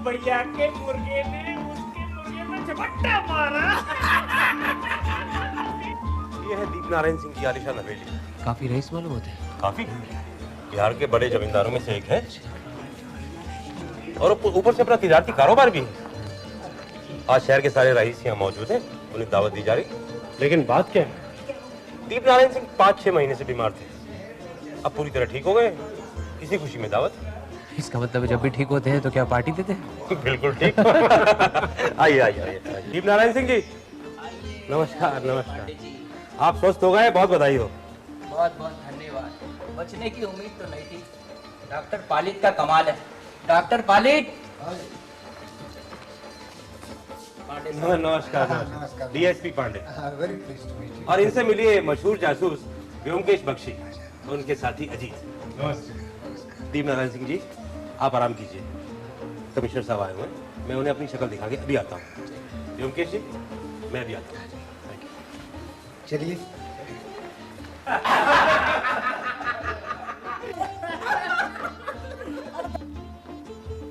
भैया के मुर्गे ने उसके मुर्गे में झपट्टा मारा। ये है दीप नारायण सिंह की आलिशान हवेली। काफी रईस मालूम होते हैं। काफी बिहार के बड़े जमींदारों में से एक है और ऊपर से अपना तिजारती कारोबार भी है। आज शहर के सारे रईस यहाँ मौजूद हैं, उन्हें दावत दी जा रही। लेकिन बात क्या है? दीप नारायण सिंह 5-6 महीने से बीमार थे, अब पूरी तरह ठीक हो गए। इसी खुशी में दावत। इसका मतलब जब भी ठीक होते हैं तो क्या पार्टी देते हैं? बिल्कुल ठीक। आइए आइए आइए। दीप नारायण सिंह जी नमस्कार। नमस्कार। आप स्वस्थ हो गए, बहुत बधाई हो। बहुत बहुत धन्यवाद। बचने की उम्मीद तो नहीं थी। डॉक्टर पालित का कमाल है। डॉक्टर पालित। नमस्कार। डीएसपी पांडे। और इनसे मिलिए मशहूर जासूस व्योमकेश बख्शी, उनके साथी अजीत। नमस्ते। दीप नारायण सिंह जी आप आराम कीजिए, कमिश्नर साहब आए हुए हैं, मैं उन्हें अपनी शक्ल दिखा के अभी आता हूँ। व्योमकेश जी मैं भी आता हूँ। चलिए।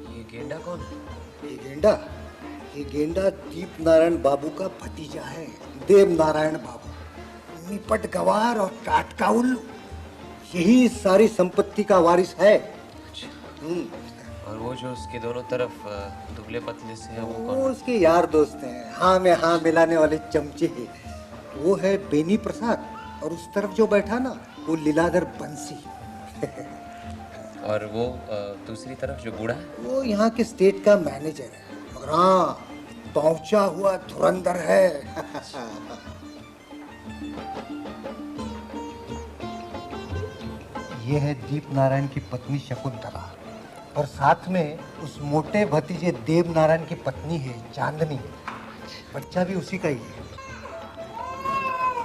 ये गेंडा कौन है? ये गेंडा दीप नारायण बाबू का भतीजा है, देव नारायण बाबू। निपट गवार और टाटका उल्लू, यही इस सारी संपत्ति का वारिस है। और वो जो उसके दोनों तरफ दुबले पतले से है वो कौन? वो उसके यार दोस्त हैं, हाँ में हाँ मिलाने वाले चमचे हैं। वो है बेनी प्रसाद और उस तरफ जो बैठा ना वो लीलाधर बंसी। और वो दूसरी तरफ जो बूढ़ा है वो यहाँ के स्टेट का मैनेजर है, मगर हाँ पहुंचा हुआ धुरंधर है। ये है दीप नारायण की पत्नी शकुंतला और साथ में उस मोटे भतीजे देव नारायण की पत्नी है चांदनी। बच्चा भी उसी का ही है।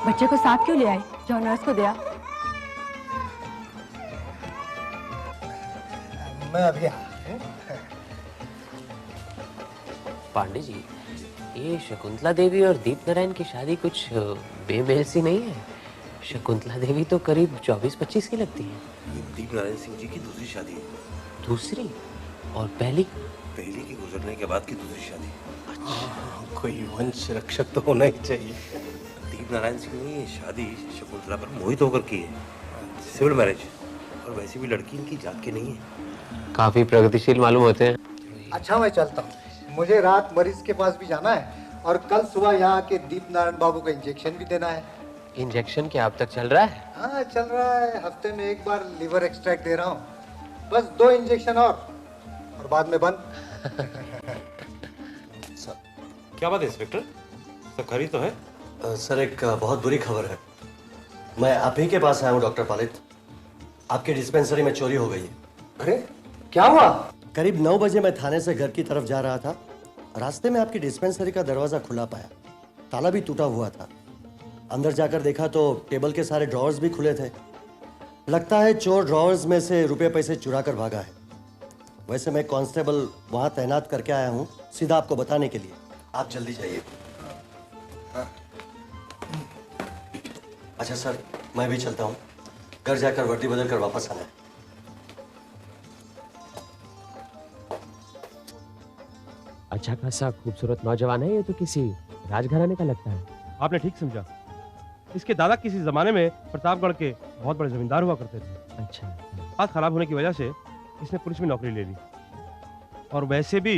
बच्चे को साथ क्यों ले आए? जो नर्स को दिया। मैं अभी पांडे जी, ये शकुंतला देवी और दीप नारायण की शादी कुछ बेमेल सी नहीं है? शकुंतला देवी तो करीब 24-25 की लगती है। दीप नारायण सिंह जी की दूसरी शादी है। दूसरी? और पहली? पहली की गुजरने के बाद की दूसरी शादी। अच्छा। कोई वंश रक्षक तो होना ही चाहिए। दीप नारायण सिंह ने ये शादी शकुंतला पर मोहित होकर की है, सिविल मैरिज। और वैसे भी लड़की इनकी जात की नहीं है। काफी प्रगतिशील मालूम होते हैं। अच्छा मैं चलता हूँ, मुझे रात मरीज के पास भी जाना है और कल सुबह यहाँ के दीप नारायण बाबू का इंजेक्शन भी देना है। इंजेक्शन क्या अब तक चल रहा है? हाँ चल रहा है, हफ्ते में एक बार लीवर एक्सट्रैक्ट दे रहा हूँ। बस 2 इंजेक्शन और बाद में बंद। क्या बात है इंस्पेक्टर, सब खरी तो है? सर एक बहुत बुरी खबर है। मैं आप ही के पास आया हूँ डॉक्टर पालित। आपके डिस्पेंसरी में चोरी हो गई है। अरे क्या हुआ? करीब 9 बजे मैं थाने से घर की तरफ जा रहा था। रास्ते में आपकी डिस्पेंसरी का दरवाजा खुला पाया, ताला भी टूटा हुआ था। अंदर जाकर देखा तो टेबल के सारे ड्रॉवर्स भी खुले थे। लगता है चोर ड्रॉवर्स में से रुपए पैसे चुरा कर भागा है। वैसे मैं कांस्टेबल वहां तैनात करके आया हूँ सीधा आपको बताने के लिए। आप जल्दी जाइए। अच्छा सर, मैं भी चलता हूँ। घर जाकर वर्दी बदल कर वापस आना है। अच्छा खासा खूबसूरत नौजवान है ये, तो किसी राजघराने का लगता है। आपने ठीक समझा। इसके दादा किसी जमाने में प्रतापगढ़ के बहुत बड़े जमींदार हुआ करते थे। अच्छा। हाथ खराब होने की वजह से इसने पुलिस में नौकरी ले ली, और वैसे भी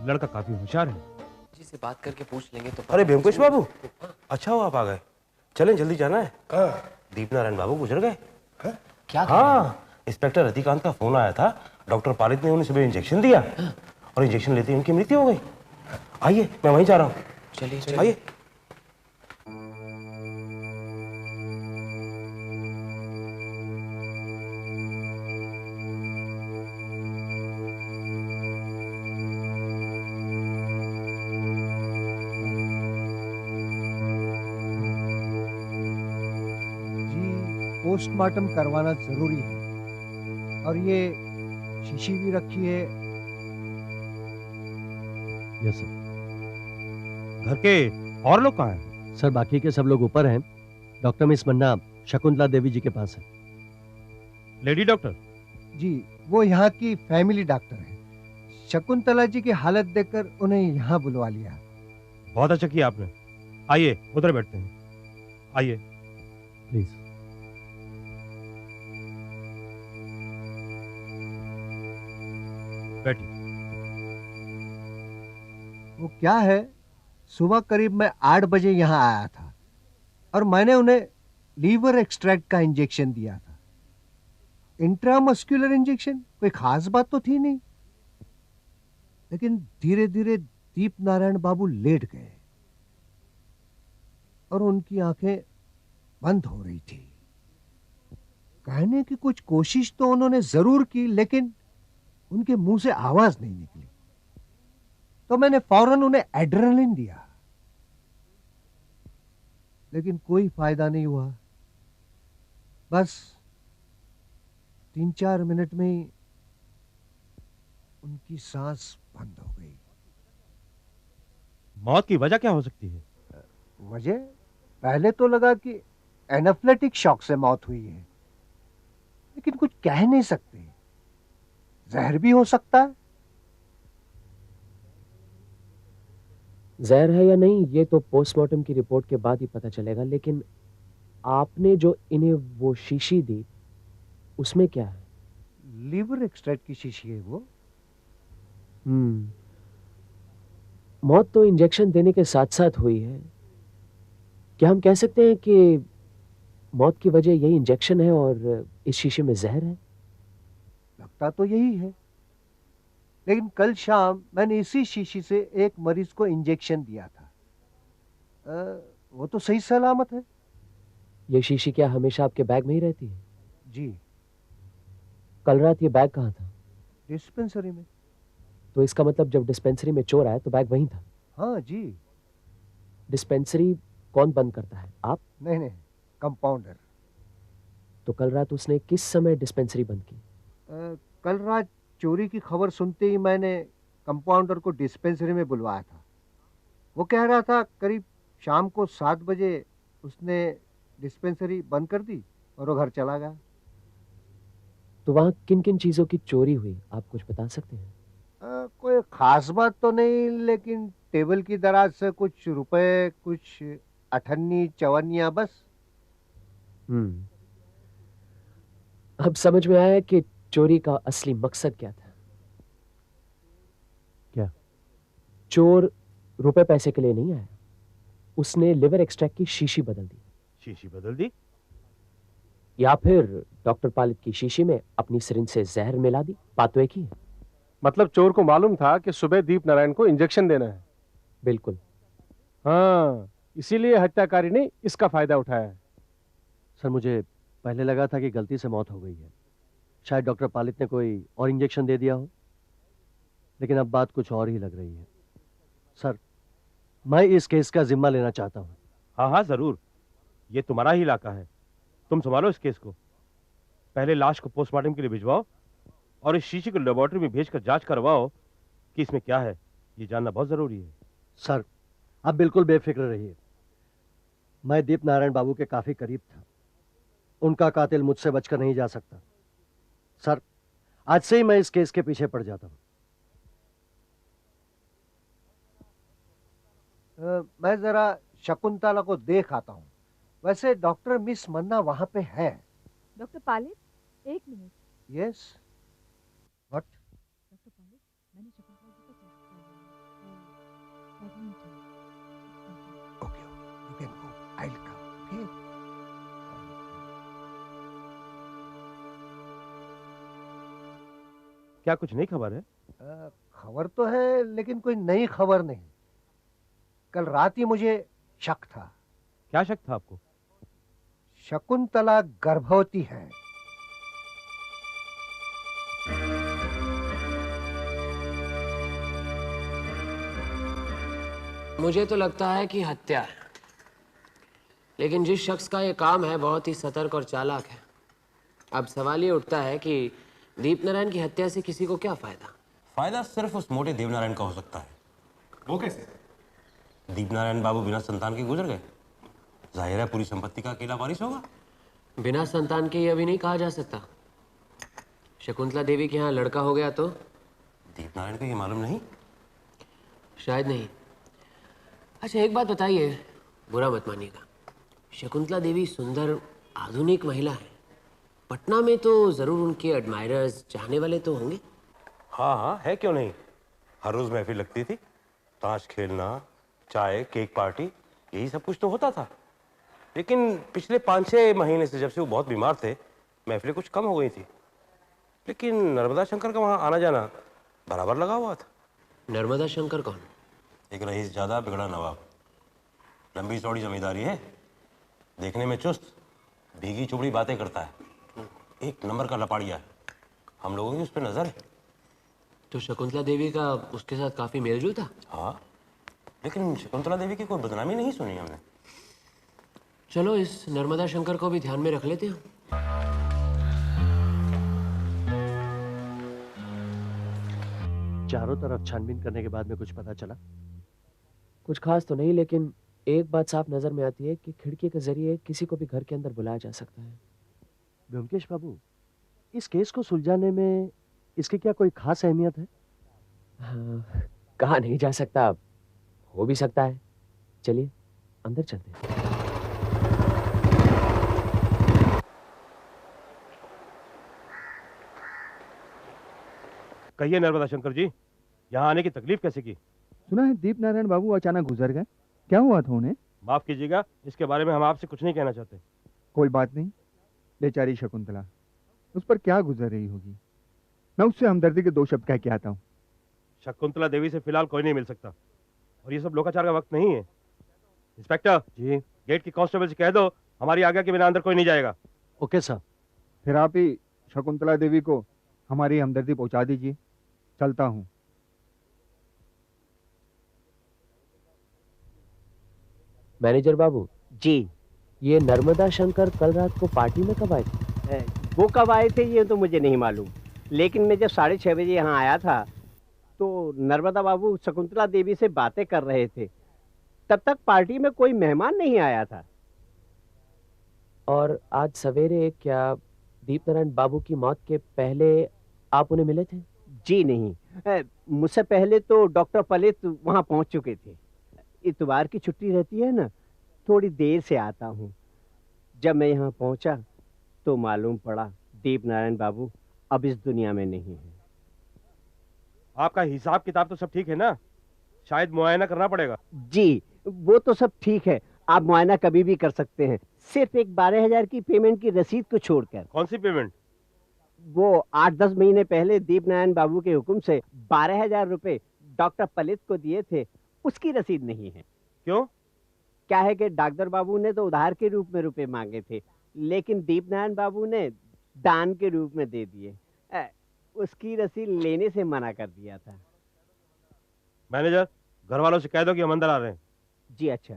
लड़का काफी होशियार है। जी से बात करके पूछ लेंगे तो। अरे ब्योमकेश बाबू, अच्छा हुआ आप आ गए। चलें, जल्दी जाना है। दीप नारायण बाबू गुजर गए। क्या? हाँ, इंस्पेक्टर रतिकांत का फोन आया था। डॉक्टर पालित ने उन्हें सुबह इंजेक्शन दिया और इंजेक्शन लेते ही उनकी मृत्यु हो गई। आइए, मैं वहीं जा रहा हूँ। चलिए आइए। पोस्टमार्टम करवाना जरूरी है। और ये शीशी भी रखी है। Yes sir. घर के और लोग कहाँ हैं? सर, बाकी के सब लोग ऊपर हैं। डॉक्टर मिस मन्ना शकुंतला देवी जी के पास है। Lady doctor? जी, वो यहाँ की फैमिली डॉक्टर है। शकुंतला जी की हालत देखकर उन्हें यहाँ बुलवा लिया। बहुत अच्छा किया आपने। आइए, उधर बैठते हैं। आइए प्लीज। बैठिए। वो क्या है, सुबह करीब मैं 8 बजे यहाँ आया था और मैंने उन्हें लीवर एक्सट्रैक्ट का इंजेक्शन दिया था। इंट्रामस्कुलर इंजेक्शन, कोई खास बात तो थी नहीं। लेकिन धीरे धीरे दीप नारायण बाबू लेट गए और उनकी आंखें बंद हो रही थी। कहने की कुछ कोशिश तो उन्होंने जरूर की, लेकिन उनके मुंह से आवाज नहीं निकली। तो मैंने फौरन उन्हें एड्रेनलिन दिया, लेकिन कोई फायदा नहीं हुआ। बस 3-4 मिनट में ही उनकी सांस बंद हो गई। मौत की वजह क्या हो सकती है? मुझे पहले तो लगा कि एनाफ्लेटिक शॉक से मौत हुई है, लेकिन कुछ कह नहीं सकते। जहर भी हो सकता है। जहर है या नहीं ये तो पोस्टमार्टम की रिपोर्ट के बाद ही पता चलेगा, लेकिन आपने जो इन्हें वो शीशी दी उसमें क्या है? लीवर एक्सट्रैक्ट की शीशी है वो। मौत तो इंजेक्शन देने के साथ साथ हुई है। क्या हम कह सकते हैं कि मौत की वजह यही इंजेक्शन है और इस शीशे में जहर है? लगता तो यही है, लेकिन कल शाम मैंने इसी शीशी से एक मरीज को इंजेक्शन दिया था। वो तो सही सलामत है। ये शीशी क्या हमेशा आपके बैग में ही रहती है? जी। कल रात ये बैग कहाँ था? डिस्पेंसरी में। तो इसका मतलब जब डिस्पेंसरी में चोर आया तो बैग वहीं था? हाँ जी। डिस्पेंसरी कौन बंद करता है, आप? नहीं, कंपाउंडर। तो कल रात उसने किस समय डिस्पेंसरी बंद की? कल रात चोरी की खबर सुनते ही मैंने कंपाउंडर को डिस्पेंसरी में बुलवाया था। वो कह रहा था करीब शाम को 7 बजे उसने डिस्पेंसरी बंद कर दी और वो घर चला गया। तो वहाँ किन किन चीजों की चोरी हुई, आप कुछ बता सकते हैं? कोई खास बात तो नहीं, लेकिन टेबल की दराज से कुछ रुपए, कुछ अठन्नी चवन्नियां, बस। अब समझ में आया कि चोरी का असली मकसद क्या था। क्या? चोर रुपए पैसे के लिए नहीं आया, उसने लिवर एक्सट्रैक्ट की शीशी बदल दी। शीशी बदल दी? या फिर डॉक्टर पालित की शीशी में अपनी सिरिंज से जहर मिला दी। बात तो एक ही है। मतलब चोर को मालूम था कि सुबह दीप नारायण को इंजेक्शन देना है। बिल्कुल। हाँ, इसीलिए हत्याकारी ने इसका फायदा उठाया है। सर, मुझे पहले लगा था कि गलती से मौत हो गई है। शायद डॉक्टर पालित ने कोई और इंजेक्शन दे दिया हो, लेकिन अब बात कुछ और ही लग रही है। सर, मैं इस केस का जिम्मा लेना चाहता हूँ। हाँ हाँ जरूर, ये तुम्हारा ही इलाका है, तुम संभालो इस केस को। पहले लाश को पोस्टमार्टम के लिए भिजवाओ और इस शीशी को लेबोरेटरी में भेजकर जांच करवाओ कि इसमें क्या है। ये जानना बहुत जरूरी है। सर, आप बिल्कुल बेफिक्र रहिए। मैं दीप नारायण बाबू के काफी करीब था। उनका कातिल मुझसे बचकर नहीं जा सकता। सर, आज से ही मैं इस केस के पीछे पड़ जाता हूं। मैं जरा शकुंतला को देख आता हूँ। वैसे डॉक्टर मिस मन्ना वहां पे है। डॉक्टर पालित, एक मिनट। Yes, what? डॉक्टर पालित, मैंने शकुंतला जी का टेस्ट करवाया है। प्रेग्नेंट है। Okay, you can go, I will come. Okay. क्या कुछ नई खबर है? खबर तो है, लेकिन कोई नई खबर नहीं। कल रात ही मुझे शक था। क्या शक था आपको? शकुंतला गर्भवती है। मुझे तो लगता है कि हत्या है, लेकिन जिस शख्स का ये काम है बहुत ही सतर्क और चालाक है। अब सवाल ये उठता है कि दीप नारायण की हत्या से किसी को क्या फायदा? फायदा सिर्फ उस मोटे देवनारायण का हो सकता है। वो कैसे? दीप नारायण बाबू बिना संतान के गुजर गए। जाहिर है पूरी संपत्ति का अकेला वारिस होगा। बिना संतान के ये अभी नहीं कहा जा सकता। शकुंतला देवी के यहाँ लड़का हो गया तो? दीप नारायण को ये मालूम नहीं। शायद नहीं। अच्छा एक बात बताइए, बुरा मत मानिएगा, शकुंतला देवी सुंदर आधुनिक महिला है। पटना में तो जरूर उनके एडमायरर्स, चाहने वाले तो होंगे। हाँ हाँ, है क्यों नहीं। हर रोज महफिल लगती थी, ताश खेलना, चाय, केक पार्टी, यही सब कुछ तो होता था। लेकिन पिछले 5-6 महीने से जब से वो बहुत बीमार थे, महफिलें कुछ कम हो गई थी। लेकिन नर्मदा शंकर का वहाँ आना जाना बराबर लगा हुआ था। नर्मदा शंकर कौन? एक रईस ज्यादा बिगड़ा नवाब। लंबी चौड़ी जमींदारी है, देखने में चुस्त, भीगी चुबड़ी बातें करता है, एक नंबर का लपाड़िया है। हम लोगों की उस पर नजर है। तो शकुंतला देवी का उसके साथ काफी मेलजोल था? हाँ, लेकिन शकुंतला देवी की कोई बदनामी नहीं सुनी हमने। चलो इस नर्मदा शंकर को भी ध्यान में रख लेते हैं। चारों तरफ छानबीन करने के बाद में कुछ पता चला? कुछ खास तो नहीं, लेकिन एक बात साफ नजर में आती है कि खिड़की के जरिए किसी को भी घर के अंदर बुलाया जा सकता है। ब्योमकेश बाबू, इस केस को सुलझाने में इसकी क्या कोई खास अहमियत है? हाँ, कहा नहीं जा सकता, हो भी सकता है। चलिए अंदर चलते हैं। कहिए नर्मदा शंकर जी, यहाँ आने की तकलीफ कैसे की? सुना है दीप नारायण बाबू अचानक गुजर गए। क्या हुआ था उन्हें? माफ कीजिएगा, इसके बारे में हम आपसे कुछ नहीं कहना चाहते। कोई बात नहीं, बेचारी शकुंतला, उस पर क्या गुजर रही होगी। मैं उससे हमदर्दी के 2 शब्द कह के आता हूँ। शकुंतला देवी से फिलहाल कोई नहीं मिल सकता, और ये सब लोकाचार का वक्त नहीं है। इंस्पेक्टर जी, गेट की कांस्टेबल से कह दो हमारी आज्ञा के बिना अंदर कोई नहीं जाएगा। Okay sir. फिर आप ही शकुंतला देवी को हमारी हमदर्दी पहुंचा दीजिए। चलता हूँ। मैनेजर बाबू जी, ये नर्मदा शंकर कल रात को पार्टी में कब आए थे? वो कब आए थे ये तो मुझे नहीं मालूम, लेकिन मैं जब 6:30 बजे यहाँ आया था तो नर्मदा बाबू शकुंतला देवी से बातें कर रहे थे। तब तक पार्टी में कोई मेहमान नहीं आया था। और आज सवेरे क्या दीप नारायण बाबू की मौत के पहले आप उन्हें मिले थे? जी नहीं, मुझसे पहले तो डॉक्टर पलित वहाँ पहुँच चुके थे। इतवार की छुट्टी रहती है ना, थोड़ी देर से आता हूँ। जब मैं यहाँ पहुँचा तो मालूम पड़ा दीप नारायण बाबू अब इस दुनिया में नहीं है। आपका हिसाब किताब तो सब ठीक है ना? शायद मुआयना करना पड़ेगा। जी, वो तो सब ठीक है, आप मुआयना कभी भी कर सकते हैं। सिर्फ एक 12,000 की पेमेंट की रसीद को छोड़कर। कौन सी पेमेंट? वो 8-10 महीने पहले दीप नारायण बाबू के हुक्म से 12,000 रुपए डॉक्टर पलित को दिए थे, उसकी रसीद नहीं है। क्यों? क्या है कि डॉक्टर बाबू ने तो उधार के रूप में रुपए मांगे थे, लेकिन दीप नारायण बाबू ने दान के रूप में दे दिए। उसकी रसीद लेने से मना कर दिया था। मैनेजर, घर वालों से कह दो कि हम अंदर आ रहे हैं। जी अच्छा।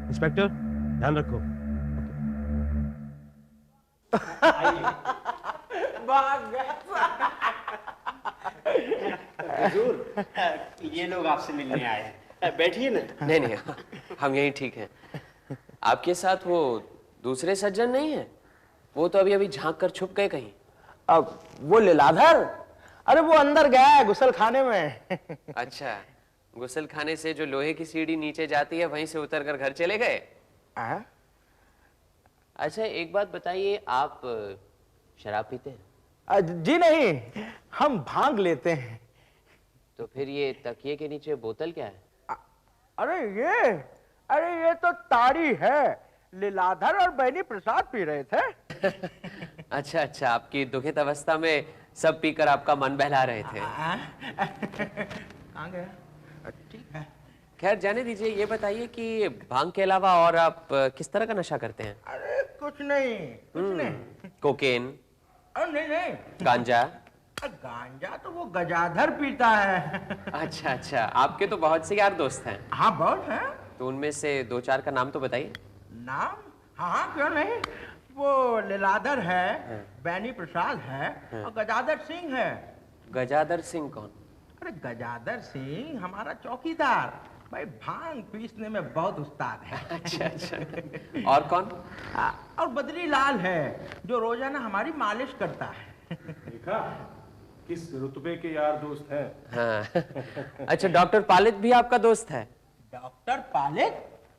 इंस्पेक्टर, ध्यान रखो। हुजूर, ये लोग आपसे मिलने आए हैं। बैठिए ना। नहीं नहीं, हम यहीं ठीक हैं। आपके साथ वो दूसरे सज्जन नहीं है? वो तो अभी अभी झांक कर छुप गए कहीं। अब वो लीलाधर, अरे वो अंदर गया है गुसल खाने में। अच्छा, गुसल खाने से जो लोहे की सीढ़ी नीचे जाती है वहीं से उतर कर घर चले गए? अच्छा एक बात बताइए, आप शराब पीते हैं? जी नहीं, हम भांग लेते हैं। तो फिर ये तकिए के नीचे बोतल क्या है? अरे ये तो ताड़ी है। लीलाधर और बैनी प्रसाद पी रहे थे। अच्छा अच्छा, आपकी दुखित अवस्था में सब पीकर आपका मन बहला रहे थे। कहाँ गया? ठीक है। खैर जाने दीजिए, ये बताइए कि भांग के अलावा और आप किस तरह का नशा करते हैं? अरे कुछ नहीं। कोकेन? नहीं। गांजा? गांजा तो वो गजाधर पीता है। अच्छा अच्छा, आपके तो बहुत से यार दोस्त हैं। हाँ बहुत हैं। तो उनमें से दो चार का नाम तो बताइए। नाम? हाँ क्यों नहीं, वो लीलाधर है, बैनी प्रसाद है और गजाधर सिंह है। गजाधर सिंह कौन? अरे गजाधर सिंह हमारा चौकीदार, भाई भांग पीसने में बहुत उस्ताद है। अच्छा अच्छा, और कौन? और बद्री लाल है जो रोजाना हमारी मालिश करता है। देखा किस रुतबे के यार दोस्त हैं। हाँ। अच्छा, डॉक्टर पालित भी आपका दोस्त है? डॉक्टर पालित?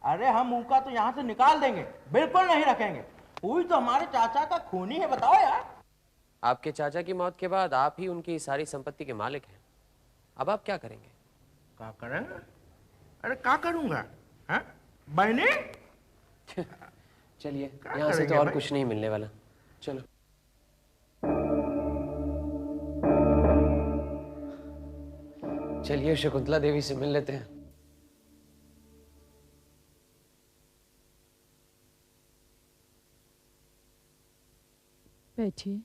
अरे हम उनका तो यहाँ से निकाल देंगे, बिल्कुल नहीं रखेंगे। वही तो हमारे चाचा का खूनी है, बताओ यार। आपके चाचा की मौत के बाद आप ही उनकी सारी संपत्ति के मालिक हैं। अब आप क्या करेंगे? क्या करेंगे? अरे क्या करूंगा? बहने? चलिए, यहाँ से तो और कुछ नहीं मिलने वाला, चलो। चलिए शकुंतला देवी से मिल लेते हैं। बैठिए।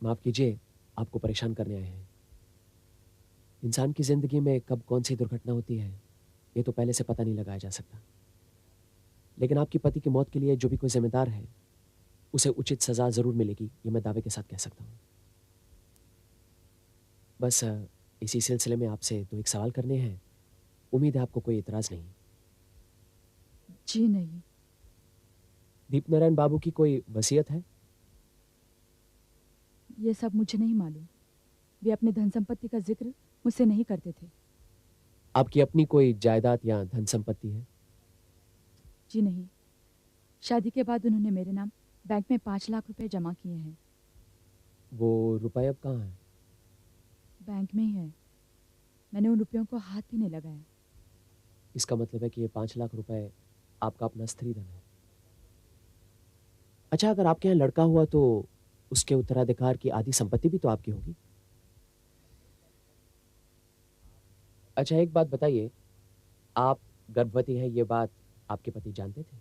माफ कीजिए, आपको परेशान करने आए हैं। इंसान की जिंदगी में कब कौन सी दुर्घटना होती है ये तो पहले से पता नहीं लगाया जा सकता, लेकिन आपकी पति की मौत के लिए जो भी कोई जिम्मेदार है उसे उचित सजा जरूर मिलेगी, ये मैं दावे के साथ कह सकता हूँ। बस इसी सिलसिले में आपसे दो एक सवाल करने हैं, उम्मीद है आपको कोई इतराज नहीं। जी नहीं। दीप नारायण बाबू की कोई वसीयत है? ये सब मुझे नहीं मालूम। वे अपने धन संपत्ति का जिक्र मुझसे नहीं करते थे। आपकी अपनी कोई जायदाद या धन संपत्ति है? जी नहीं। शादी के बाद उन्होंने मेरे नाम बैंक में 5 लाख रुपए जमा किए हैं। वो रुपए अब कहाँ है? बैंक में ही है। मैंने उन रुपयों को हाथ भी नहीं लगाया। इसका मतलब है कि ये 5 लाख रुपए आपका अपना स्त्री धन है। अच्छा, अगर आपके यहाँ लड़का हुआ तो उसके उत्तराधिकार की आधी संपत्ति भी तो आपकी होगी। अच्छा एक बात बताइए, आप गर्भवती हैं ये बात आपके पति जानते थे?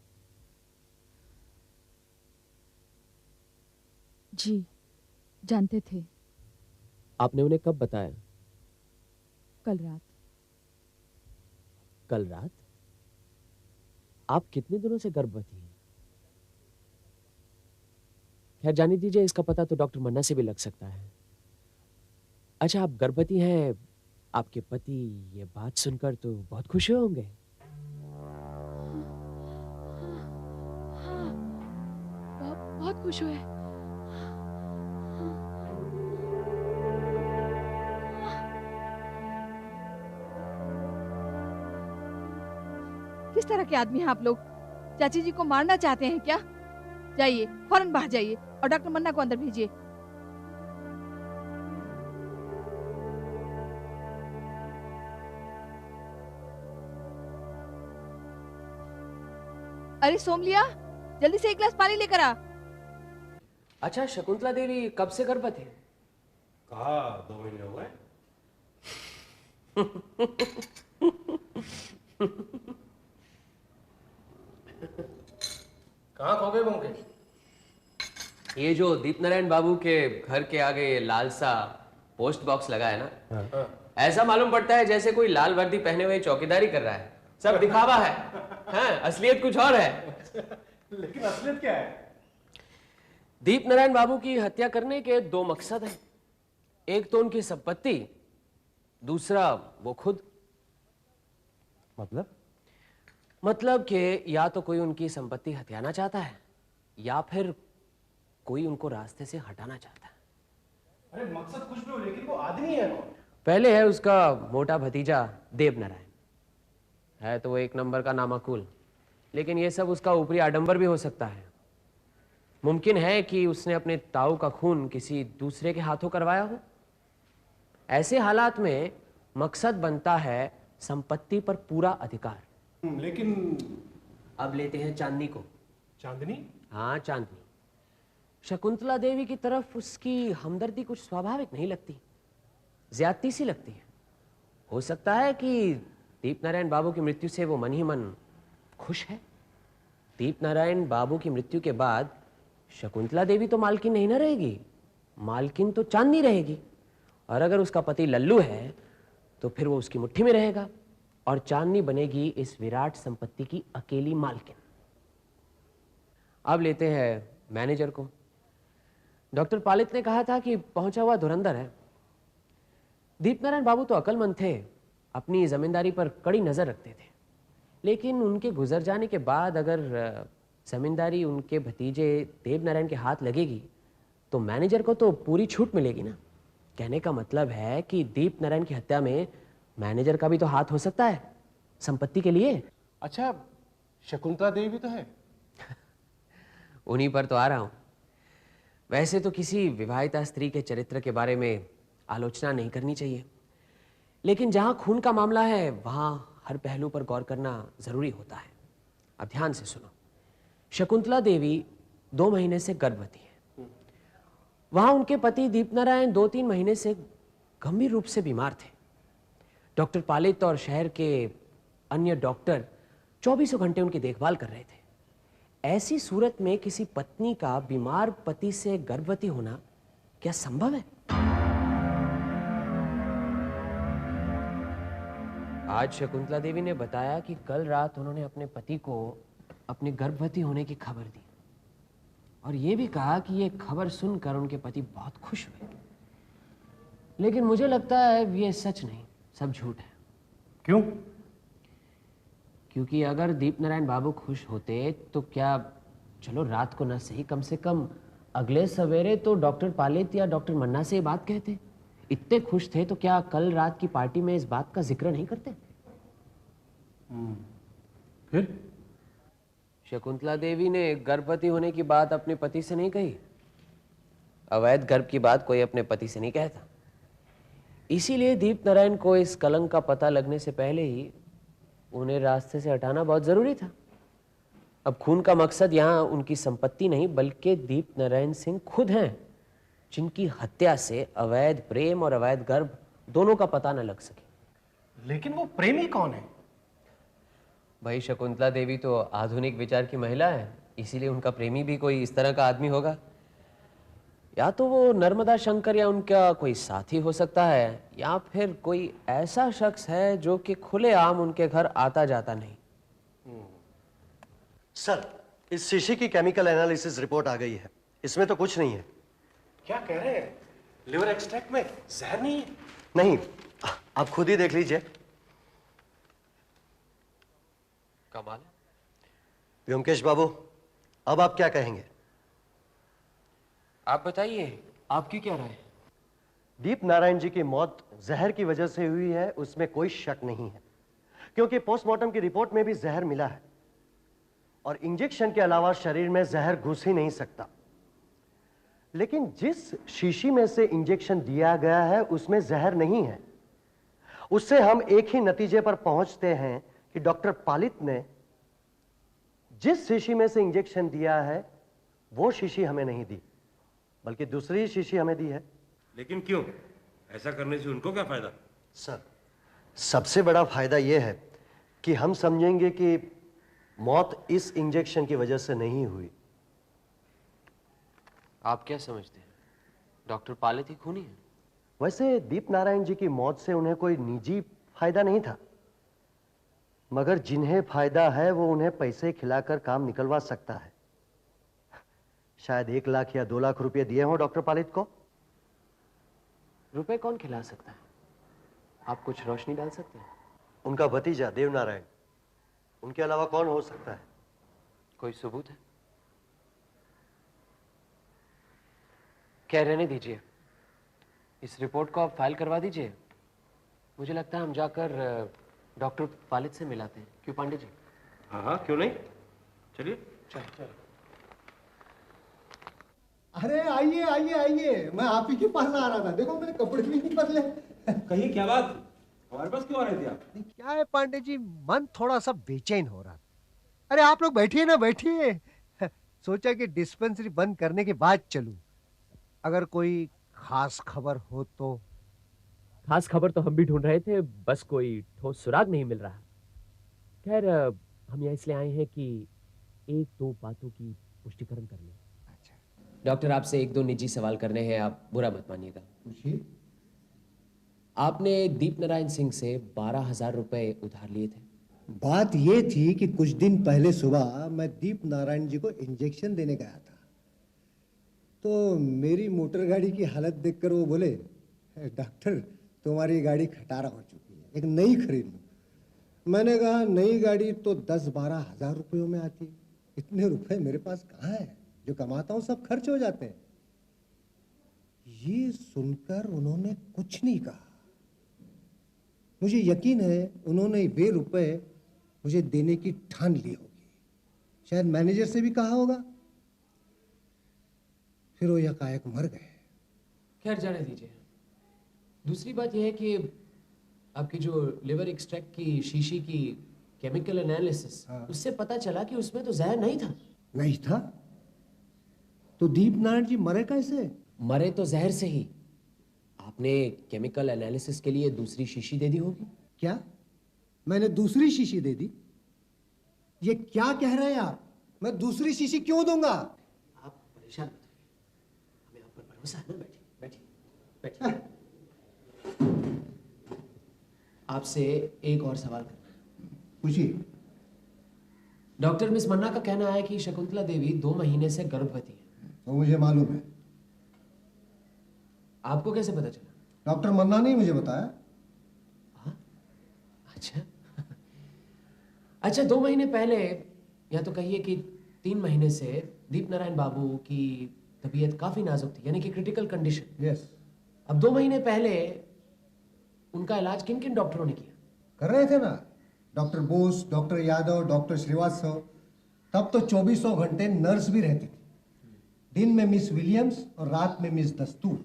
जी जानते थे। आपने उन्हें कब बताया? कल रात। कल रात? आप कितने दिनों से गर्भवती हैं? खैर जाने दीजिए, इसका पता तो डॉक्टर मन्ना से भी लग सकता है। अच्छा, आप गर्भवती हैं, आपके पति ये बात सुनकर तो बहुत खुश हुए होंगे। बहुत खुश हुए। किस तरह के आदमी हैं आप लोग? चाची जी को मारना चाहते हैं क्या? जाइए, फौरन बाहर जाइए और डॉक्टर मन्ना को अंदर भेजिए। अरे सोमलिया, जल्दी से 1 गिलास पानी लेकर आ। अच्छा, शकुंतला देवी कब से गर्भवती है? कहा 2 महीने हो गए। कहाँ खो गए होंगे? ये जो दीप नारायण बाबू के घर के आगे ये लाल सा पोस्ट बॉक्स लगा है ना, ऐसा मालूम पड़ता है जैसे कोई लाल वर्दी पहने हुए चौकीदारी कर रहा है। सब दिखावा है, हाँ, असलियत कुछ और है। लेकिन असलियत क्या है? दीप नारायण बाबू की हत्या करने के 2 मकसद हैं। एक तो उनकी संपत्ति, दूसरा वो खुद। मतलब कि या तो कोई उनकी संपत्ति हथियाना चाहता है या फिर कोई उनको रास्ते से हटाना चाहता है। अरे मकसद कुछ भी हो, लेकिन वो आदमी है कौन? पहले है उसका मोटा भतीजा देवनारायण, है तो वो एक नंबर का नामाकुल, लेकिन ये सब उसका ऊपरी आडंबर भी हो सकता है। मुमकिन है कि उसने अपने ताऊ का खून किसी दूसरे के हाथों करवाया हो। ऐसे हालात में मकसद बनता है संपत्ति पर पूरा अधिकार। लेकिन अब लेते हैं चांदनी को। चांदनी? हाँ, चांदनी। शकुंतला देवी की तरफ उसकी हमदर्दी कुछ स्वाभाविक नहीं लगती, ज्यादती सी लगती है। हो सकता है कि दीपनारायण बाबू की मृत्यु से वो मन ही मन खुश है। दीपनारायण बाबू की मृत्यु के बाद शकुंतला देवी तो मालकिन नहीं ना रहेगी, मालकिन तो चांदनी रहेगी। और अगर उसका पति लल्लू है तो फिर वो उसकी मुट्ठी में रहेगा और चांदनी बनेगी इस विराट संपत्ति की अकेली मालकिन। अब लेते हैं मैनेजर को। डॉक्टर पालित ने कहा था कि पहुंचा हुआ धुरंधर है। दीपनारायण बाबू तो अक्लमंद थे, अपनी जमींदारी पर कड़ी नजर रखते थे, लेकिन उनके गुजर जाने के बाद अगर जमींदारी उनके भतीजे देवनारायण के हाथ लगेगी तो मैनेजर को तो पूरी छूट मिलेगी ना। कहने का मतलब है कि दीपनारायण की हत्या में मैनेजर का भी तो हाथ हो सकता है संपत्ति के लिए। अच्छा, शकुंतला देवी भी तो है। उन्हीं पर तो आ रहा हूं। वैसे तो किसी विवाहिता स्त्री के चरित्र के बारे में आलोचना नहीं करनी चाहिए, लेकिन जहां खून का मामला है वहां हर पहलू पर गौर करना जरूरी होता है। अब ध्यान से सुनो। शकुंतला देवी 2 महीने से गर्भवती है। वहां उनके पति दीपनारायण 2-3 महीने से गंभीर रूप से बीमार थे। डॉक्टर पालित और शहर के अन्य डॉक्टर 24 घंटे उनकी देखभाल कर रहे थे। ऐसी सूरत में किसी पत्नी का बीमार पति से गर्भवती होना क्या संभव है? आज शकुंतला देवी ने बताया कि कल रात उन्होंने अपने पति को अपने गर्भवती होने की खबर दी और यह भी कहा कि यह खबर सुनकर उनके पति बहुत खुश हुए। लेकिन मुझे लगता है यह सच नहीं, सब झूठ है। क्यों? क्योंकि अगर दीपनारायण बाबू खुश होते तो क्या, चलो रात को न सही, कम से कम अगले सवेरे तो डॉक्टर पालित या डॉक्टर मन्ना से ये बात कहते। इतने खुश थे तो क्या कल रात की पार्टी में इस बात का जिक्र नहीं करते? फिर शकुंतला देवी ने गर्भवती होने की बात अपने पति से नहीं कही। अवैध गर्भ की बात कोई अपने पति से नहीं कहता। इसीलिए दीपनारायण को इस कलंक का पता लगने से पहले ही उन्हें रास्ते से हटाना बहुत जरूरी था। अब खून का मकसद यहाँ उनकी संपत्ति नहीं बल्कि दीपनारायण सिंह खुद हैं, जिनकी हत्या से अवैध प्रेम और अवैध गर्भ दोनों का पता न लग सके। लेकिन वो प्रेमी कौन है? भाई, शकुंतला देवी तो आधुनिक विचार की महिला है, इसीलिए उनका प्रेमी भी कोई इस तरह का आदमी होगा। या तो वो नर्मदा शंकर या उनका कोई साथी हो सकता है, या फिर कोई ऐसा शख्स है जो कि खुलेआम उनके घर आता जाता नहीं। सर, इस शीशी की केमिकल एनालिसिस रिपोर्ट आ गई है। इसमें तो कुछ नहीं है। क्या कह रहे हैं? लिवर एक्सट्रैक्ट में जहर नहीं है? नहीं, आप खुद ही देख लीजिए। कमाल है। व्योमकेश बाबू, अब आप क्या कहेंगे? आप बताइए, आपकी क्या राय है? दीप नारायण जी की मौत जहर की वजह से हुई है, उसमें कोई शक नहीं है, क्योंकि पोस्टमार्टम की रिपोर्ट में भी जहर मिला है और इंजेक्शन के अलावा शरीर में जहर घुस ही नहीं सकता। लेकिन जिस शीशी में से इंजेक्शन दिया गया है उसमें जहर नहीं है। उससे हम एक ही नतीजे पर पहुंचते हैं कि डॉक्टर पालित ने जिस शीशी में से इंजेक्शन दिया है वो शीशी हमें नहीं दी, बल्कि दूसरी शीशी हमें दी है। लेकिन क्यों? ऐसा करने से उनको क्या फायदा? सर, सबसे बड़ा फायदा यह है कि हम समझेंगे कि मौत इस इंजेक्शन की वजह से नहीं हुई। आप क्या समझते हैं? डॉक्टर पालित ही खूनी है? वैसे दीप नारायण जी की मौत से उन्हें कोई निजी फायदा नहीं था, मगर जिन्हें फायदा है वो उन्हें पैसे खिलाकर काम निकलवा सकता है। शायद 1 लाख या 2 लाख रुपए दिए हों डॉक्टर पालित को। रुपए कौन खिला सकता है? आप कुछ रोशनी डाल सकते हैं? उनका भतीजा देवनारायण, उनके अलावा कौन हो सकता है? कोई सबूत है? क्या रहने दीजिए, इस रिपोर्ट को आप फाइल करवा दीजिए। मुझे लगता है हम जाकर डॉक्टर पालित से मिलाते हैं। क्यों पांडे जी? हाँ, क्यों नहीं, चलिए। चल। अरे आइए आइए आइए, मैं आप ही के पास आ रहा था। देखो मेरे कपड़े भी नहीं बदले। कहिए, क्या बात, हमारे पास क्यों आ रहे थे आप? क्या है पांडे जी, मन थोड़ा सा बेचैन हो रहा। अरे आप लोग बैठिए ना, बैठिए। सोचा कि डिस्पेंसरी बंद करने के बाद चलूं, अगर कोई खास खबर हो तो। खास खबर तो हम भी ढूंढ रहे थे, बस कोई ठोस सुराग नहीं मिल रहा। खैर हम यहाँ इसलिए आए हैं कि एक दो बातों की पुष्टिकरण कर लें। अच्छा, डॉक्टर आपसे एक दो निजी सवाल करने हैं, आप बुरा मत मानिएगा। पूछिए। आपने दीप नारायण सिंह से 12,000 रुपए उधार लिए थे। बात ये थी कि कुछ दिन पहले सुबह मैं दीप नारायण जी को इंजेक्शन देने गया था, तो मेरी मोटर गाड़ी की हालत देखकर वो बोले, डॉक्टर तुम्हारी गाड़ी खटारा हो चुकी है, एक नई खरीद लो। मैंने कहा नई गाड़ी तो 10-12 हजार रुपयों में आती है, इतने रुपए मेरे पास कहाँ है, जो कमाता हूँ सब खर्च हो जाते हैं। ये सुनकर उन्होंने कुछ नहीं कहा। मुझे यकीन है उन्होंने वे रुपए मुझे देने की ठान ली होगी, शायद मैनेजर से भी कहा होगा। फिर वो यकायक मर गए। खैर जाने दीजिए। दूसरी बात यह है कि आपकी जो लिवर एक्सट्रैक्ट की शीशी की केमिकल एनालिसिस, उससे पता चला कि उसमें तो जहर नहीं था। नहीं था? तो दीप नारायण जी मरे कैसे? मरे तो जहर से ही। आपने केमिकल एनालिसिस के लिए दूसरी शीशी दे दी होगी। क्या मैंने दूसरी शीशी दे दी? ये क्या कह रहे हैं आप? मैं दूसरी शीशी क्यों दूंगा? आप परेशान मत होइए, हमें आप पर भरोसा है ना। बैठिए बैठिए बैठिए। आपसे एक और सवाल करना है। पूछिए। डॉक्टर मिस मन्ना का कहना है कि शकुंतला देवी 2 महीने से गर्भवती है। वो मुझे मालूम है। आपको कैसे पता चला? डॉक्टर मन्ना ने मुझे बताया। हाँ? अच्छा 2 महीने पहले, या तो कहिए कि 3 महीने से दीप नारायण बाबू की तबीयत काफी नाजुक थी, यानी कि क्रिटिकल कंडीशन। यस। अब 2 महीने पहले उनका इलाज किन किन डॉक्टरों ने किया? कर रहे थे ना, doctor Bose, doctor Yadav, doctor Srivastava. तब तो 24 घंटे नर्स भी रहती थी, दिन में मिस विलियम्स और रात में मिस दस्तूर।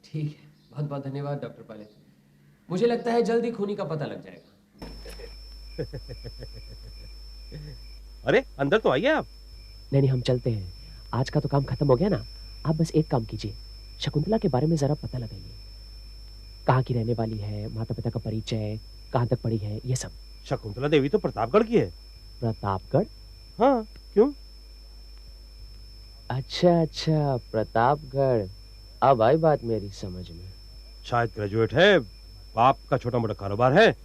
ठीक है, बहुत बहुत धन्यवाद डॉक्टर पालित। मुझे लगता है जल्द ही खूनी का पता लग जाएगा। अरे अंदर तो आइए आप। नहीं हम चलते हैं, आज का तो काम खत्म हो गया ना। आप बस एक काम कीजिए, शकुंतला के बारे में जरा पता लगाइए। कहाँ की रहने वाली है, माता पिता का परिचय, कहाँ तक पढ़ी है, ये सब। शकुंतला देवी तो प्रतापगढ़ की है। प्रतापगढ़? हाँ, क्यों? अच्छा प्रतापगढ़, अब आई बात मेरी समझ में। शायद ग्रेजुएट है, बाप का छोटा मोटा कारोबार है,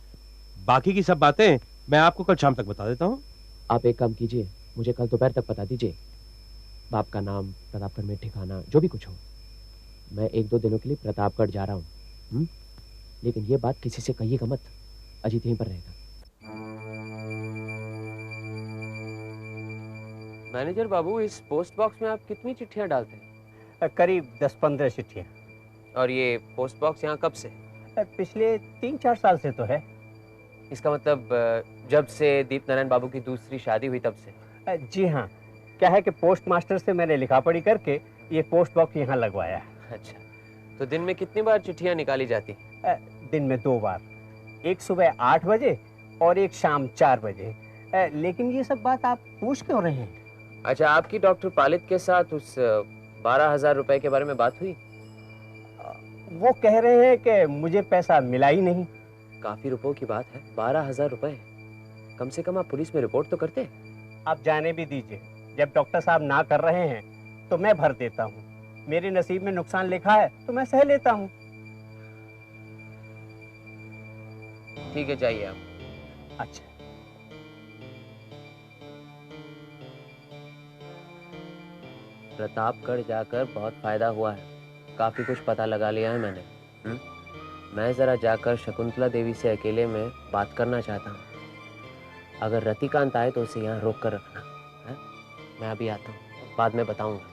बाकी की सब बातें मैं आपको कल शाम तक बता देता हूँ। आप एक काम कीजिए, मुझे कल दोपहर तक बता दीजिए, बाप का नाम, प्रतापगढ़ में ठिकाना, जो भी कुछ हो। मैं 1-2 दिनों के लिए प्रतापगढ़ जा रहा हूँ, लेकिन ये बात किसी से कहिएगा मत, अजीत यहीं पर रहेगा। मैनेजर बाबू, इस पोस्ट बॉक्स में आप कितनी चिट्ठियां डालते हैं? करीब 10-15 चिट्ठियाँ। और ये पोस्ट बॉक्स यहाँ कब से? पिछले 3-4 साल से तो है। इसका मतलब जब से दीप नारायण बाबू की दूसरी शादी हुई तब से? जी हाँ, क्या है कि पोस्ट मास्टर से मैंने लिखा पढ़ी करके ये पोस्ट बॉक्स यहाँ लगवाया है। अच्छा, तो दिन में कितनी बार चिट्ठियाँ निकाली जाती? दिन में 2 बार, एक सुबह 8 बजे और एक शाम 4 बजे। लेकिन ये सब बात आप पूछ क्यों रहे हैं? अच्छा, आपकी डॉक्टर पालित के साथ उस 12,000 रुपए के बारे में बात हुई? वो कह रहे हैं कि मुझे पैसा मिला ही नहीं। काफी रुपयों की बात है, 12,000 रुपए। कम से कम आप पुलिस में रिपोर्ट तो करते। आप जाने भी दीजिए, जब डॉक्टर साहब ना कर रहे हैं तो मैं भर देता हूँ। मेरे नसीब में नुकसान लिखा है तो मैं सह लेता हूँ। ठीक है, जाइए आप। अच्छा। प्रतापगढ़ जाकर बहुत फायदा हुआ है। काफी कुछ पता लगा लिया है मैंने। मैं जरा जाकर शकुंतला देवी से अकेले में बात करना चाहता हूँ। अगर रतिकांत आए तो उसे यहाँ रोक कर रखना है। मैं अभी आता हूँ, बाद में बताऊंगा।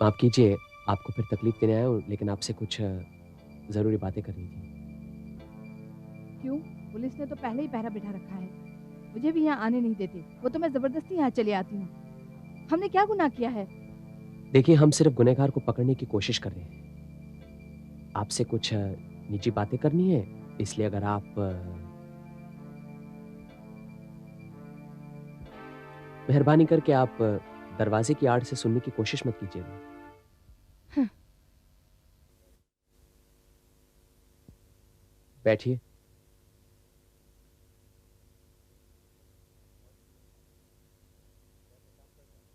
माफ कीजिए, आपको फिर तकलीफ देने आया हूँ, लेकिन आपसे कुछ जरूरी बातें करनी थी। क्यों? पुलिस ने तो पहले ही पहरा बिठा रखा है, मुझे भी यहाँ आने नहीं देते। वो तो मैं जबरदस्ती यहाँ चली आती हूँ। हमने क्या गुनाह किया है? देखिए, हम सिर्फ गुनहगार को पकड़ने की कोशिश कर रहे हैं। आपसे कुछ निजी बातें करनी है, इसलिए अगर आप मेहरबानी करके आप दरवाजे की आड़ से सुनने की कोशिश मत कीजिएगा। बैठिए।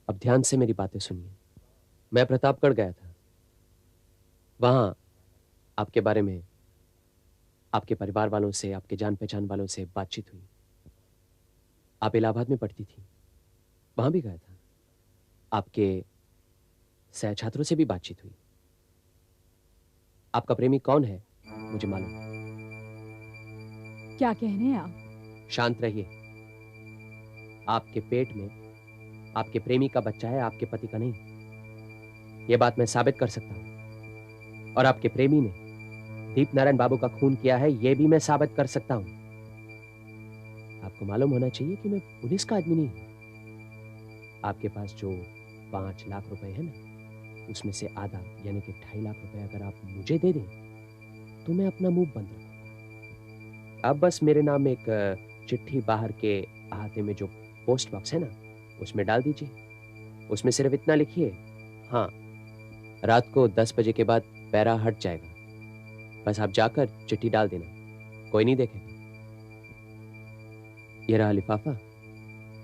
अब ध्यान से मेरी बातें सुनिए। मैं प्रतापगढ़ गया था। वहां आपके बारे में आपके परिवार वालों से, आपके जान पहचान वालों से बातचीत हुई। आप इलाहाबाद में पढ़ती थी, वहां भी गया था। आपके सहछात्रों से भी बातचीत हुई। आपका प्रेमी कौन है मुझे मालूम। क्या कह रहे हैं आप? शांत रहिए। आपके पेट में आपके प्रेमी का बच्चा है, आपके पति का नहीं। यह बात मैं साबित कर सकता हूं। और आपके प्रेमी ने दीप नारायण बाबू का खून किया है, यह भी मैं साबित कर सकता हूं। आपको मालूम होना चाहिए कि मैं पुलिस का आदमी नहीं हूं। आपके पास जो 5 लाख रुपए है ना, उसमें से आधा यानी कि 2.5 लाख रुपए अगर आप मुझे दे दें तो मैं अपना मुंह बंद रखूंगा। अब बस मेरे नाम एक चिट्ठी बाहर के अहाते में जो पोस्ट बॉक्स है ना, उसमें डाल दीजिए। उसमें सिर्फ इतना लिखिए, हाँ, रात को 10 बजे के बाद पैरा हट जाएगा। बस आप जाकर चिट्ठी डाल देना, कोई नहीं देखेगा। ये रहा लिफाफा,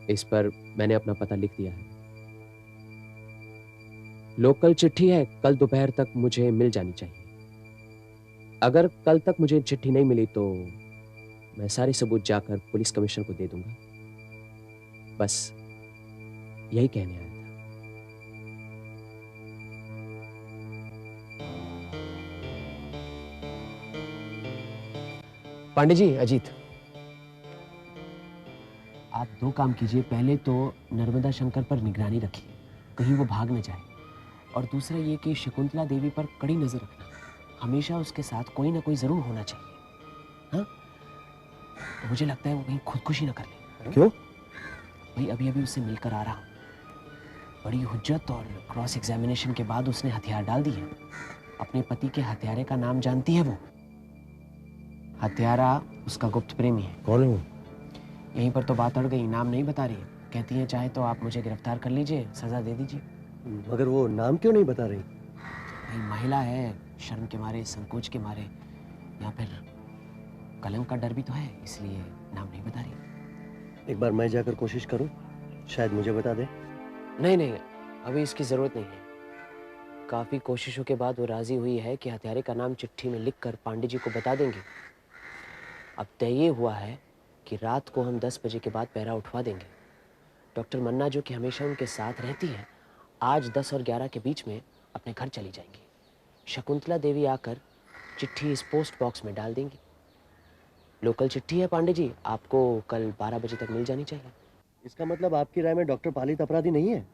इस पर मैंने अपना पता लिख दिया है। लोकल चिट्ठी है, कल दोपहर तक मुझे मिल जानी चाहिए। अगर कल तक मुझे चिट्ठी नहीं मिली तो मैं सारे सबूत जाकर पुलिस कमिश्नर को दे दूंगा। बस यही कहने आया था। पांडे जी, अजीत, आप 2 काम कीजिए। पहले तो नर्मदा शंकर पर निगरानी रखिए, कहीं वो भाग न जाए। और दूसरा ये कि शकुंतला देवी पर कड़ी नजर रखना। हमेशा उसके साथ कोई ना कोई जरूर होना चाहिए। हाँ, मुझे लगता है वो कहीं खुदकुशी न कर ले। क्यों? भाई अभी अभी उससे मिलकर आ रहा हूं। बड़ी हुज्जत और क्रॉस एग्जामिनेशन के बाद उसने हथियार डाल दिए। अपने पति के हत्यारे का नाम जानती है वो। हत्यारा उसका गुप्त प्रेमी है। कौन है वो? यहीं पर तो बात अड़ गई, नाम नहीं बता रही। कहती है चाहे तो आप मुझे गिरफ्तार कर लीजिए, सजा दे दीजिए। मगर वो नाम क्यों नहीं बता रही? भाई महिला है, शर्म के मारे, संकोच के मारे, या फिर कलंक का डर भी तो है, इसलिए नाम नहीं बता रही। एक बार मैं जाकर कोशिश करूं, शायद मुझे बता दे। नहीं नहीं, अभी इसकी जरूरत नहीं है। काफी कोशिशों के बाद वो राजी हुई है कि हत्यारे का नाम चिट्ठी में लिखकर पांडे जी को बता देंगे। अब तय ये हुआ है कि रात को हम 10 बजे के बाद पहरा उठवा देंगे। डॉक्टर मन्ना जो कि हमेशा उनके साथ रहती है, आज 10 और 11 के बीच में अपने घर चली जाएंगी। शकुंतला देवी आकर चिट्ठी इस पोस्ट बॉक्स में डाल देंगी। लोकल चिट्ठी है पांडे जी, आपको कल 12 बजे तक मिल जानी चाहिए। इसका मतलब आपकी राय में डॉक्टर पालित अपराधी नहीं है?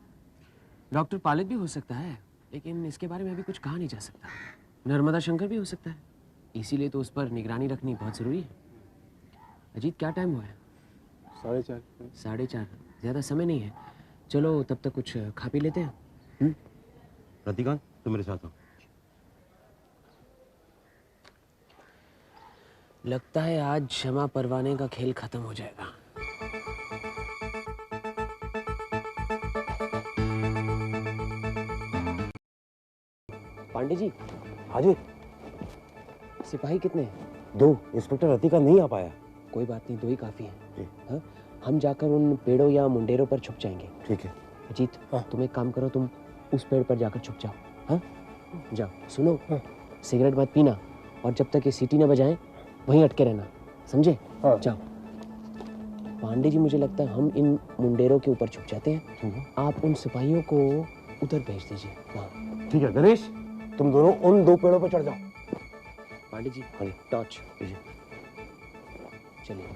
डॉक्टर पालित भी हो सकता है, लेकिन इसके बारे में अभी कुछ कहा नहीं जा सकता। नर्मदा शंकर भी हो सकता है, इसीलिए तो उस पर निगरानी रखनी बहुत जरूरी है। अजीत, क्या टाइम हुआ है? 4:30। 4:30, ज्यादा समय नहीं है। चलो तब तक कुछ खा पी लेते हैं। रतिकांत, तुम मेरे साथ हो। लगता है आज शमा परवाने का खेल खत्म हो जाएगा। पांडे जी। हाँ जी। सिपाही कितने हैं? 2। इंस्पेक्टर रतिकांत नहीं आ पाया। कोई बात नहीं, 2 ही काफी है। हाँ, हम जाकर उन पेड़ों या मुंडेरों पर छुप जाएंगे। ठीक है। अजीत, तुम एक काम करो, तुम उस पेड़ पर जाकर छुप जाओ। हाँ, जाओ। सुनो, सिगरेट मत पीना, और जब तक ये सीटी न बजाएं वहीं अटके रहना, समझे? जाओ। पांडे जी, मुझे लगता है हम इन मुंडेरों के ऊपर छुप जाते हैं। आप उन सिपाहियों को उधर भेज दीजिए। हाँ ठीक है गणेश, तुम दोनों उन 2 पेड़ों पर चढ़ जाओ। पांडे जी, टॉर्च लीजिए। चलिए।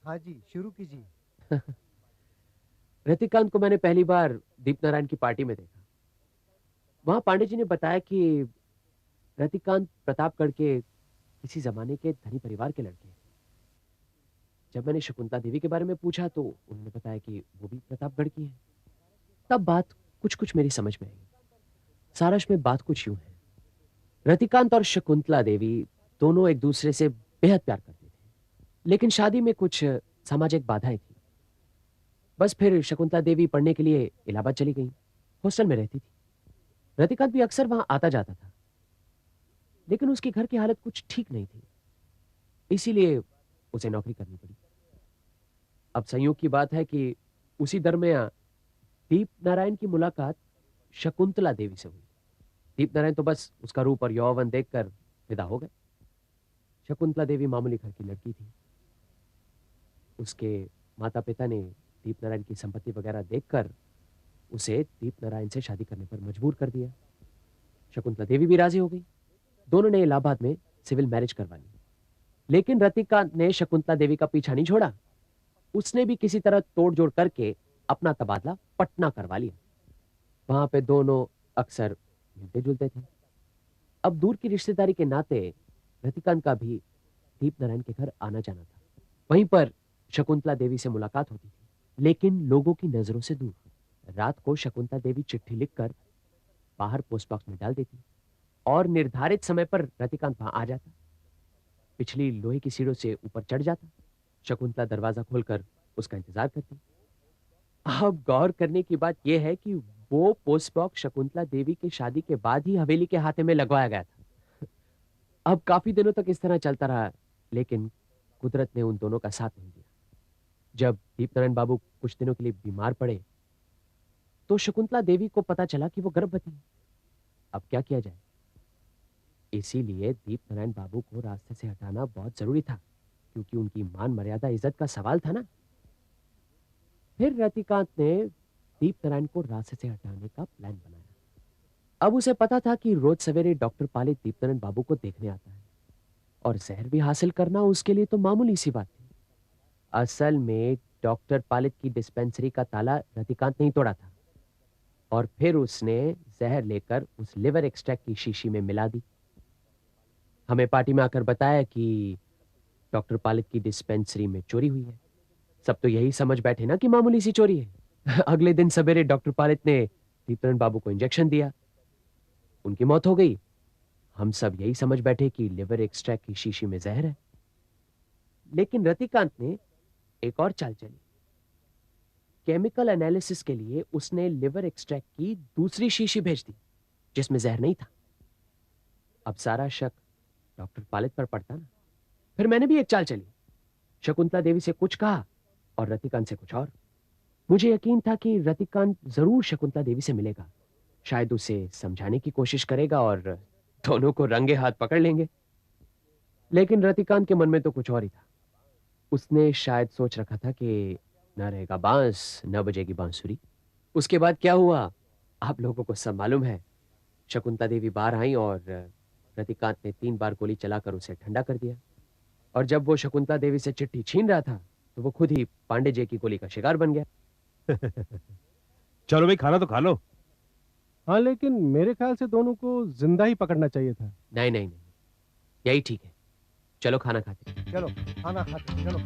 हाँ जी, शुरू कीजिए। रतिकांत को मैंने पहली बार दीपनारायण की पार्टी में देखा। वहां पांडे जी ने बताया कि रतिकांत प्रतापगढ़ के किसी जमाने के धनी परिवार के लड़के हैं। जब मैंने शकुंतला देवी के बारे में पूछा तो उन्होंने बताया कि वो भी प्रतापगढ़ की है। तब बात कुछ कुछ मेरी समझ में आई। सारांश में बात कुछ यूं है, रतिकांत और शकुंतला देवी दोनों एक दूसरे से बेहद प्यार करते थे, लेकिन शादी में कुछ सामाजिक बाधाएं थी। बस फिर शकुंतला देवी पढ़ने के लिए इलाहाबाद चली गई। हॉस्टल में रहती थी। रतिकांत भी अक्सर वहां आता जाता था, लेकिन उसके घर की हालत कुछ ठीक नहीं थी, इसीलिए उसे नौकरी करनी पड़ी। अब संयोग की बात है कि उसी दरमियान दीप नारायण की मुलाकात शकुंतला देवी से हुई। दीप नारायण तो बस उसका रूप और यौवन देखकर फिदा हो गए। शकुंतला देवी मामूली घर की लड़की थी। उसके माता पिता ने दीप नारायण की संपत्ति वगैरह देखकर उसे दीप नारायण से शादी करने पर मजबूर कर दिया। शकुंतला देवी भी राजी हो गई। दोनों ने इलाहाबाद में सिविल मैरिज करवा ली। लेकिन रतिकांत ने शकुंतला देवी का पीछा नहीं छोड़ा। उसने भी किसी तरह तोड़-जोड़ करके अपना तबादला पटना करवा लिया। वहां पे दोनों अक्सर मिलते जुलते थे। अब दूर की रिश्तेदारी के नाते रतिकांत का भी दीप नारायण के घर आना जाना था। वहीं पर शकुंतला देवी से मुलाकात होती थी, लेकिन लोगों की नजरों से दूर। रात को शकुंतला देवी चिट्ठी लिखकर बाहर पोस्ट बॉक्स में डाल देती और निर्धारित समय पर रतिकांत वहां आ जाता। पिछली लोहे की सीढ़ियों से ऊपर चढ़ जाता। शकुंतला दरवाजा खोलकर उसका इंतजार करती। अब गौर करने की बात यह है कि वो पोस्ट बॉक्स शकुंतला देवी की शादी के बाद ही हवेली के हाथे में लगवाया गया था। अब काफी दिनों तक इस तरह चलता रहा, लेकिन कुदरत ने उन दोनों का साथ नहीं दिया। जब दीपनारायण बाबू कुछ दिनों के लिए बीमार पड़े तो शकुंतला देवी को पता चला कि वो गर्भवती है। अब क्या किया जाए? इसीलिए दीपनारायण बाबू को रास्ते से हटाना बहुत जरूरी था, क्योंकि उनकी मान मर्यादा इज्जत का सवाल था ना। फिर रतिकांत ने दीपनारायण को रास्ते से हटाने का प्लान बनाया। अब उसे पता था कि रोज सवेरे डॉक्टर पालित दीपनारायण बाबू को देखने आता है, और जहर भी हासिल करना उसके लिए तो मामूली सी बात थी। असल में डॉक्टर पालित की डिस्पेंसरी का ताला रतिकांत नहीं तोड़ा था, और फिर उसने जहर लेकर उस लिवर एक्सट्रैक्ट की शीशी में मिला दी। हमें पार्टी में आकर बताया कि डॉक्टर पालित की डिस्पेंसरी में चोरी हुई है। सब तो यही समझ बैठे ना कि मामूली सी चोरी है। अगले दिन सवेरे डॉक्टर पालित ने दीपनारायण बाबू को इंजेक्शन दिया, उनकी मौत हो गई। हम सब यही समझ बैठे कि लिवर एक्सट्रैक्ट की शीशी में जहर है। लेकिन रतिकांत ने एक और चाल चली। केमिकल एनालिसिस के लिए उसने लिवर एक्सट्रैक्ट की दूसरी शीशी भेज दी जिसमें जहर नहीं था। अब सारा शक डॉक्टर पालित पर पड़ता ना। फिर मैंने भी एक चाल चली, शकुंतला देवी से कुछ कहा और रतिकांत से कुछ और। मुझे यकीन था कि रतिकांत जरूर शकुंतला देवी से मिलेगा, शायद उसे समझाने की कोशिश करेगा और दोनों को रंगे हाथ पकड़ लेंगे। लेकिन रतिकांत के मन में तो कुछ और ही था। उसने शायद सोच रखा था कि न रहेगा बांस न बजेगी बांसुरी। उसके बाद क्या हुआ आप लोगों को सब मालूम है। शकुंतला देवी बाहर आई और रतिकांत ने 3 बार गोली चलाकर उसे ठंडा कर दिया। और जब वो शकुंतला देवी से चिट्ठी छीन रहा था तो वो खुद ही पांडे जी की गोली का शिकार बन गया। चलो भाई, खाना तो खा लो। हाँ, लेकिन मेरे ख्याल से दोनों को जिंदा ही पकड़ना चाहिए था। नहीं नहीं नहीं, यही ठीक है। चलो खाना खाते हैं। चलो खाना खाते हैं, चलो।